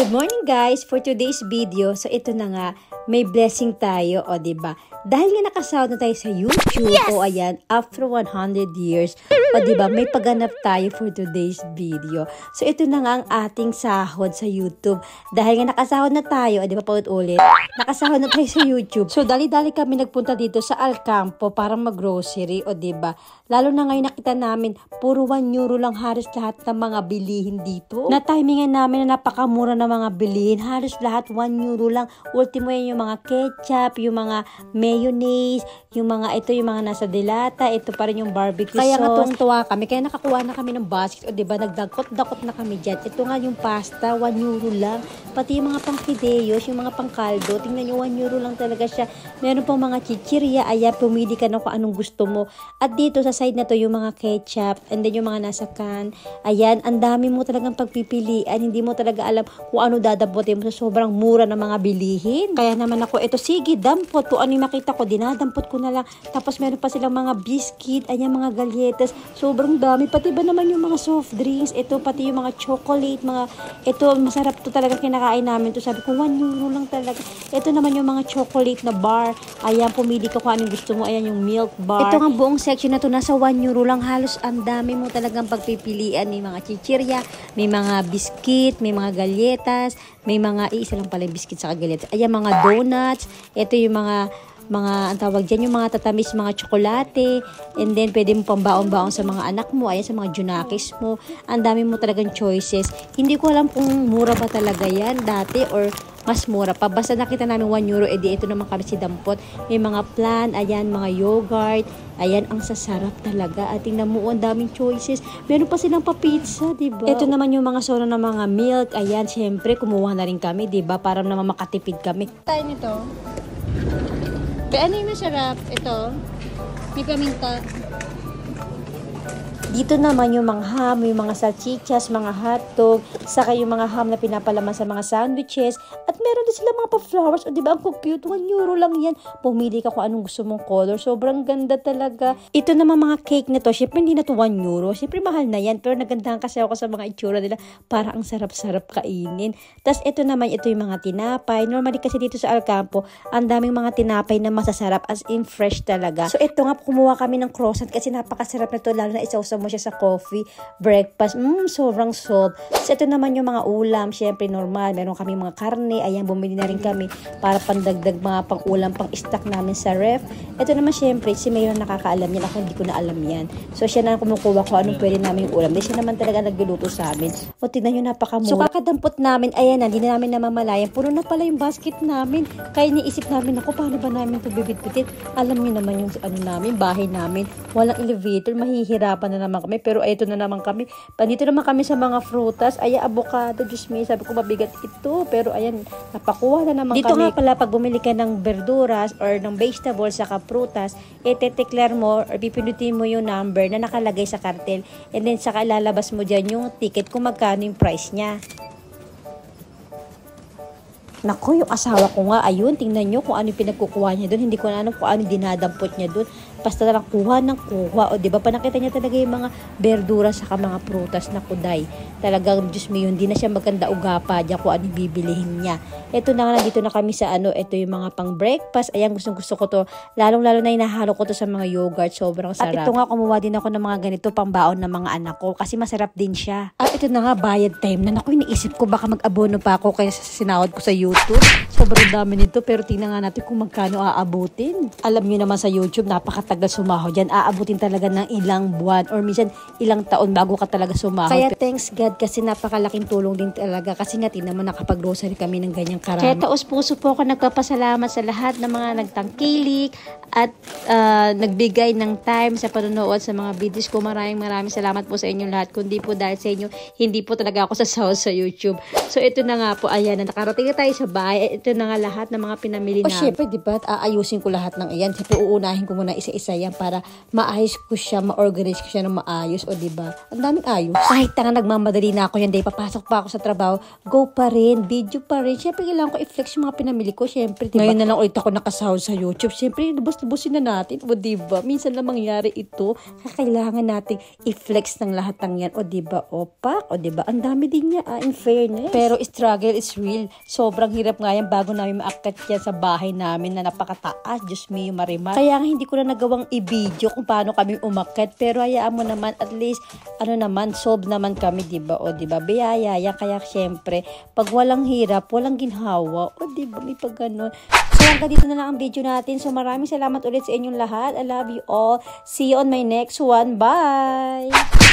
Good morning guys! For today's video, so ito na nga, may blessing tayo, o diba? Dahil nga nakasahod na tayo sa YouTube, o ayan, after 100 years, o diba, may pagganap tayo for today's video. So ito na nga ang ating sahod sa YouTube. Dahil nga nakasahod na tayo, o diba, paulit-ulit, nakasahod na tayo sa YouTube. So dali-dali kami nagpunta dito sa Alcampo para mag-grocery, o diba? Lalo na ngayon nakita namin, puro 1 euro lang halos lahat ng mga bilihin dito. Na-timingan namin na napakamura na mga bilihin. Halos lahat 1 euro lang. Ultimo yan yung mga ketchup, yung mga mayonnaise, yung mga nasa delata, ito pa rin yung barbecue sauce. Kaya nga tuwang-tuwa kami. Kaya nakakuha na kami ng basket. O diba, nagdakot-dakot na kami dyan. Ito nga yung pasta, 1 euro lang. Pati yung mga pang-fideos, yung mga pang-caldo. Tingnan nyo, 1 euro lang talaga siya. Meron pang mga chichirya. Ayan, pumili ka na kung anong gusto mo. At dito sa side na to, yung mga ketchup, and then yung mga nasa can. Ayan, ang dami mo talagang pagpipilian. Hindi mo talaga alam kung ano dadapotin mo sa sobrang mura ng mga bilihin. Kaya naman ako, ito sige, dampot. Kung ano yung makita ko, dinadampot ko na lang. Tapos meron pa silang mga biscuit, ayan, mga galletas. Sobrang dami. Pati ba naman yung mga soft drinks, ito, pati yung mga chocolate, ito, masarap to talaga kinakain namin to. Sabi ko, 1 euro lang talaga. Ito naman yung mga chocolate na bar. Ayan, pumili ka kung anong gusto mo. Ayan, yung milk bar. Ito nga buong section na to, nasa 1 euro lang. Halos ang dami mo talagang pagpipilian. May mga chichirya, may mga biscuit, may mga galletas, may mga, isa lang pala yung biscuit sa galletas. Ayan, mga donuts. Ito yung mga ang tawag dyan, yung mga tatamis, mga tsokolate, and then pwede mo pambaon-baon sa mga anak mo, ayan, sa mga junakis mo. Ang dami mo talagang choices. Hindi ko alam kung mura ba talaga yan dati or mas mura pa. Basta nakita namin 1 euro, edi ito naman kami si dampot. May mga plan, ayan, mga yogurt, ayan, ang sasarap talaga. At tingnan mo, ang daming choices. Meron pa silang pa-pizza, diba? Ito naman yung mga sono ng mga milk, ayan, syempre, kumuha na rin kami, diba? Para naman makatipid kami. Tayo nito. Ano yung masarap? Ito. May paminta. Dito naman yung mga ham, yung mga salchichas, mga hotdog, saka yung mga ham na pinapalaman sa mga sandwiches. At meron din sila mga pa-flowers. O diba, ang cute, 1 euro lang yan. Pumili ka kung anong gusto mong color. Sobrang ganda talaga. Ito naman mga cake na to. Siyempre hindi na to 1 euro. Siyempre mahal na yan. Pero nagandahan kasi ako sa mga itsura nila. Para ang sarap-sarap kainin. Tapos ito naman, ito yung mga tinapay. Normally kasi dito sa Alcampo, ang daming mga tinapay na masasarap. As in fresh talaga. So ito nga, kumuha kami ng croissant kasi napakasarap na to. Lalo na isaw mo siya sa coffee, breakfast, sobrang salt. So, ito naman yung mga ulam, syempre normal, meron kami mga karne, ayan, bumili na rin kami para pandagdag mga pang-ulam, pang-stock namin sa ref. Ito naman syempre, si Mayor nakakaalam yan, ako hindi ko na alam yan. So, siya na kumukuha ko anong pwede namin yung ulam. Dahil siya naman talaga nagluluto sa amin. O, tignan nyo, napakamura. So, kakadampot namin, ayan na, hindi na namin namamalayan. Puro na pala yung basket namin. Kaya niisip namin, ako, paano ba namin ito bibit-bitit? Alam nyo naman yung namin, bahay namin. Walang elevator, mahihirapan na naman kami. Pero ito na naman kami. Dito naman kami sa mga frutas. Ay, avocado, Diyos me. Sabi ko, mabigat ito. Pero ayan, napakuha na naman dito kami. Dito nga pala, pag bumili ka ng verduras or ng vegetables saka prutas, ite-declare mo or pipinutin mo yung number na nakalagay sa kartel. And then, saka ilalabas mo dyan yung ticket kung magkano yung price niya. Naku, yung asawa ko nga, ayun, tingnan nyo kung ano yung pinagkukuha niya doon. Hindi ko na alam kung ano yung dinadampot niya doon. Basta lang kuha ng kuha. O, diba, panakita niya talaga yung mga berdura saka mga prutas na kuday. Talagang, Diyos mo yun, di na siya maganda ugapa diya kung ano yung bibilihin niya. Ito na nga, dito na kami sa ito yung mga pang breakfast. Ayan, gusto ko to. Lalong-lalo na inahalo ko to sa mga yogurt. Sobrang sarap. At ito nga, kumuha din ako ng mga ganito pang baon ng mga anak ko. Kasi masarap din siya. At ito na nga, bayad time na. Naku, iniisip ko baka mag-abono pa ako kaya sinahod ko sa YouTube. Sobrang dami nito, pero tingnan nga natin kung magkano aabutin. Alam niyo naman sa YouTube, napakatagal sumahod yan. Aabutin talaga ng ilang buwan or minsan ilang taon bago ka talaga sumahod. Kaya thanks God kasi napakalaking tulong din talaga. Kasi nga tingnan mo, nakapag-grocery kami ng ganyang karami. Kaya taos puso po ako nagpapasalamat sa lahat ng mga nagtangkilik at nagbigay ng time sa panonood sa mga videos ko. Maraming salamat po sa inyo lahat. Kundi po dahil sa inyo, hindi po talaga ako sasahod sa YouTube. So ito na nga po, ayan, nakarating na tayo sa bahay. Ito na nga lahat ng mga pinamili namin. O syempre, diba, aayusin ko lahat ng iyan. Siyempre, uunahin ko muna isa-isa isa yan para maayos ko siya, ma-organize ko siya ng maayos, o diba? Ang daming ayos. Kahit nga nagmamadali na ako yan, day papasok pa ako sa trabaho, go pa rin, video pa rin. Siyempre, kailangan ko i-flex yung mga pinamili ko, siyempre, diba? Ngayon na lang ulit ako nakasahod sa YouTube. Siyempre, lubos-lubosin na natin, o diba? Minsan lang mangyari ito, kailangan nating i-flex ng lahat ng yan, o diba? Opak, o diba? Ang dami din niya, in fairness. Pero struggle is real. Sobrang hirap nga yan bago namin maakyat yan sa bahay namin na napakataas. Diyos me, marimar. Kaya nga hindi ko na nagawang i-video kung paano kami umakyat. Pero hayaan mo naman, at least, solve naman kami, diba? O diba? Biyaya yan. Kaya syempre, pag walang hirap, walang ginhawa. O diba? May pag ganun. So hanggang dito na lang ang video natin. So maraming salamat ulit sa inyong lahat. I love you all. See you on my next one. Bye!